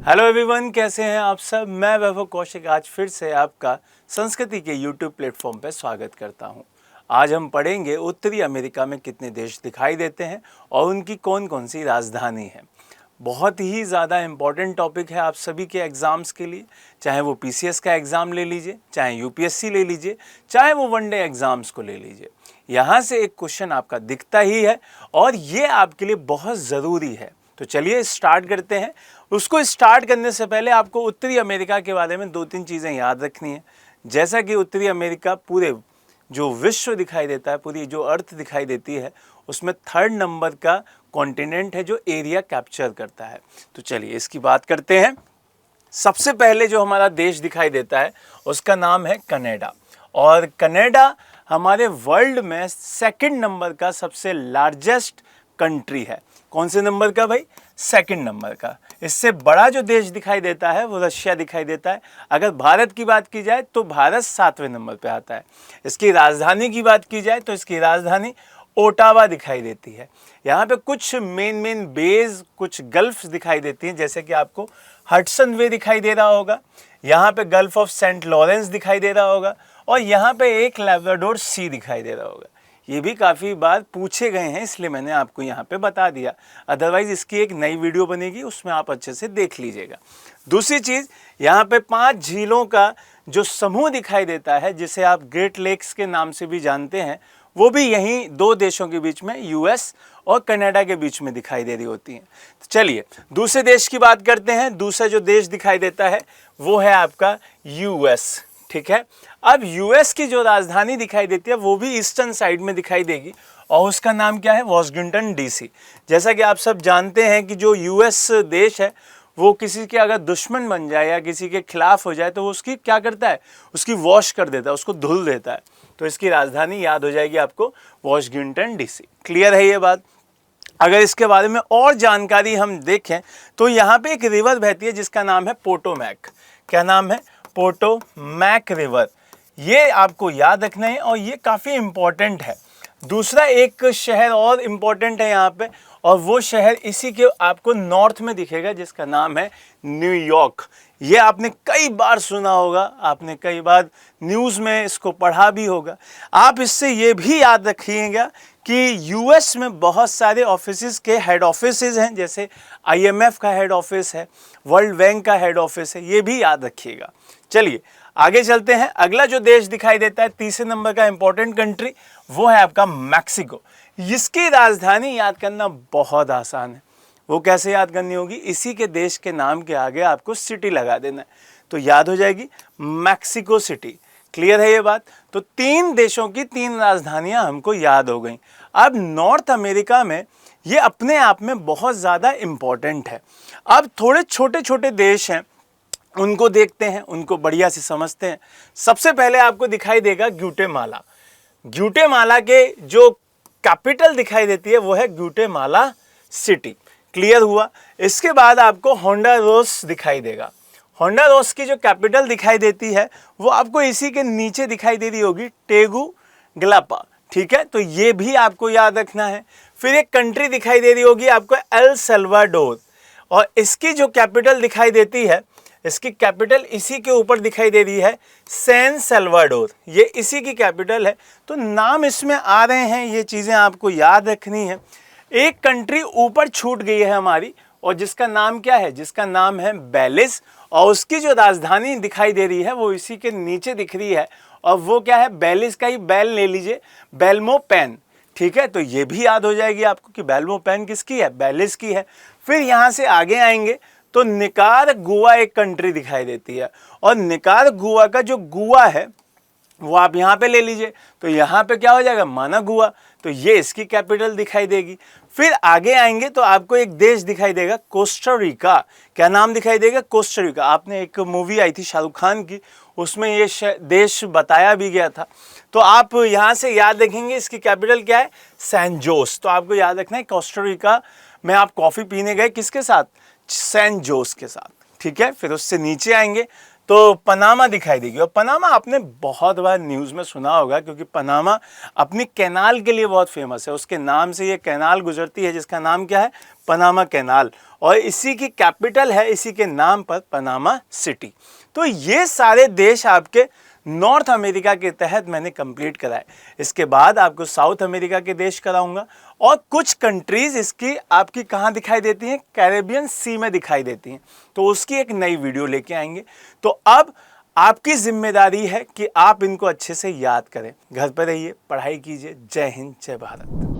Hello everyone, कैसे हैं आप सब। मैं वैभव कौशिक आज फिर से आपका संस्कृति के यूट्यूब प्लेटफॉर्म पर स्वागत करता हूं। आज हम पढ़ेंगे उत्तरी अमेरिका में कितने देश दिखाई देते हैं और उनकी कौन कौन सी राजधानी है। बहुत ही ज़्यादा इम्पॉर्टेंट टॉपिक है आप सभी के एग्ज़ाम्स के लिए, चाहे वो पीसीएस का एग्ज़ाम ले लीजिए, चाहे यूपीएससी ले लीजिए, चाहे वो वनडे एग्ज़ाम्स को ले लीजिए। यहाँ से एक क्वेश्चन आपका दिखता ही है और ये आपके लिए बहुत ज़रूरी है। तो चलिए स्टार्ट करते हैं। उसको स्टार्ट करने से पहले आपको उत्तरी अमेरिका के बारे में 2-3 चीज़ें याद रखनी है। जैसा कि उत्तरी अमेरिका पूरे जो विश्व दिखाई देता है, पूरी जो अर्थ दिखाई देती है, उसमें 3rd नंबर का कॉन्टिनेंट है जो एरिया कैप्चर करता है। तो चलिए इसकी बात करते हैं। सबसे पहले जो हमारा देश दिखाई देता है उसका नाम है कनाडा, और कनाडा हमारे वर्ल्ड में 2nd नंबर का सबसे लार्जेस्ट कंट्री है। कौन से नंबर का भाई? 2nd नंबर का। इससे बड़ा जो देश दिखाई देता है वो रशिया दिखाई देता है। अगर भारत की बात की जाए तो भारत 7वें नंबर पे आता है। इसकी राजधानी की बात की जाए तो इसकी राजधानी ओटावा दिखाई देती है। यहाँ पे कुछ मेन बेज, कुछ गल्फ दिखाई देती हैं, जैसे कि आपको हडसन वे दिखाई दे रहा होगा, यहाँ पे गल्फ ऑफ सेंट लॉरेंस दिखाई दे रहा होगा, और यहाँ पे एक लैब्राडोर सी दिखाई दे रहा होगा। ये भी काफ़ी बार पूछे गए हैं, इसलिए मैंने आपको यहाँ पे बता दिया। अदरवाइज़ इसकी एक नई वीडियो बनेगी, उसमें आप अच्छे से देख लीजिएगा। दूसरी चीज़, यहाँ पे 5 झीलों का जो समूह दिखाई देता है, जिसे आप ग्रेट लेक्स के नाम से भी जानते हैं, वो भी यहीं 2 देशों के बीच में, यूएस और कनाडा के बीच में दिखाई दे रही होती हैं। तो चलिए दूसरे देश की बात करते हैं। दूसरा जो देश दिखाई देता है वो है आपका यूएस। ठीक है, अब यूएस की जो राजधानी दिखाई देती है वो भी ईस्टर्न साइड में दिखाई देगी, और उसका नाम क्या है? Washington DC. जैसा कि आप सब जानते हैं कि जो यूएस देश है वो किसी के अगर दुश्मन बन जाए या किसी के खिलाफ हो जाए तो वो उसकी क्या करता है? उसकी वॉश कर देता है, उसको धुल देता है। तो इसकी राजधानी याद हो जाएगी आपको, वॉशिंगटन डीसी। क्लियर है ये बात? अगर इसके बारे में और जानकारी हम देखें तो यहाँ पे एक रिवर बहती है जिसका नाम है पोटोमैक। क्या नाम है? Potomac river. ये आपको याद रखना है और ये काफ़ी इम्पोर्टेंट है। दूसरा एक शहर और इम्पोर्टेंट है यहाँ पे, और वो शहर इसी के आपको नॉर्थ में दिखेगा, जिसका नाम है न्यूयॉर्क। ये आपने कई बार सुना होगा, आपने कई बार न्यूज़ में इसको पढ़ा भी होगा। आप इससे ये भी याद रखिएगा कि यूएस में बहुत सारे ऑफिसेज के हेड ऑफिसेज हैं, जैसे आईएमएफ का हेड ऑफिस है, वर्ल्ड बैंक का हेड ऑफिस है, ये भी याद रखिएगा। चलिए आगे चलते हैं। अगला जो देश दिखाई देता है 3 नंबर का इंपॉर्टेंट कंट्री, वो है आपका मैक्सिको। इसकी राजधानी याद करना बहुत आसान है। वो कैसे याद करनी होगी? इसी के देश के नाम के आगे आपको सिटी लगा देना है, तो याद हो जाएगी मैक्सिको सिटी। क्लियर है ये बात? तो 3 देशों की 3 राजधानियां हमको याद हो गई। अब नॉर्थ अमेरिका में ये अपने आप में बहुत ज़्यादा इम्पॉर्टेंट है। अब थोड़े छोटे छोटे देश हैं, उनको देखते हैं, उनको बढ़िया से समझते हैं। सबसे पहले आपको दिखाई देगा ग्वाटेमाला। ग्वाटेमाला के जो कैपिटल दिखाई देती है वो है ग्वाटेमाला सिटी। क्लियर हुआ? इसके बाद आपको होंडुरास दिखाई देगा। होंडुरास की जो कैपिटल दिखाई देती है वो आपको इसी के नीचे दिखाई दे रही होगी, टेगुगलपा। ठीक है, तो ये भी आपको याद रखना है। फिर एक कंट्री दिखाई दे रही होगी आपको, एल सल्वाडोर, और इसकी जो कैपिटल दिखाई देती है, इसकी कैपिटल इसी के ऊपर दिखाई दे रही है, सैन सल्वाडोर। ये इसी की कैपिटल है। तो नाम इसमें आ रहे हैं, ये चीज़ें आपको याद रखनी है। एक कंट्री ऊपर छूट गई है हमारी, और जिसका नाम क्या है? जिसका नाम है बेलिज़, और उसकी जो राजधानी दिखाई दे रही है वो इसी के नीचे दिख रही है, और वो क्या है? बेलिज़ का ही बेल ले लीजिए, बेल्मोपेन। ठीक है, तो ये भी याद हो जाएगी आपको कि बेल्मोपेन किसकी है? बेलिज़ की है। फिर यहाँ से आगे आएंगे तो निकारागुआ एक कंट्री दिखाई देती है, और निकारागुआ का जो गुआ है वो आप यहाँ पे ले लीजिए, तो यहाँ पे क्या हो जाएगा? मानागुआ। तो ये इसकी कैपिटल दिखाई देगी। फिर आगे आएंगे तो आपको एक देश दिखाई देगा, कोस्टा रिका। क्या नाम दिखाई देगा? Costa Rica. आपने एक मूवी आई थी शाहरुख खान की, उसमें ये देश बताया भी गया था। तो आप यहाँ से याद रखेंगे इसकी कैपिटल क्या है? San Jose. तो आपको याद रखना है कोस्टा रिका में आप कॉफ़ी पीने गए किसके साथ? सैन जोस के साथ। ठीक है, फिर उससे नीचे आएंगे तो पनामा दिखाई देगी। और पनामा आपने बहुत बार न्यूज़ में सुना होगा, क्योंकि पनामा अपनी कैनाल के लिए बहुत फेमस है। उसके नाम से ये कैनाल गुजरती है जिसका नाम क्या है, पनामा कैनाल, और इसी की कैपिटल है, इसी के नाम पर, पनामा सिटी। तो ये सारे देश आपके नॉर्थ अमेरिका के तहत मैंने कंप्लीट कराए। इसके बाद आपको साउथ अमेरिका के देश कराऊंगा, और कुछ कंट्रीज इसकी आपकी कहाँ दिखाई देती हैं, कैरेबियन सी में दिखाई देती हैं, तो उसकी एक नई वीडियो लेके आएंगे। तो अब आपकी जिम्मेदारी है कि आप इनको अच्छे से याद करें। घर पर रहिए, पढ़ाई कीजिए। जय हिंद, जय भारत।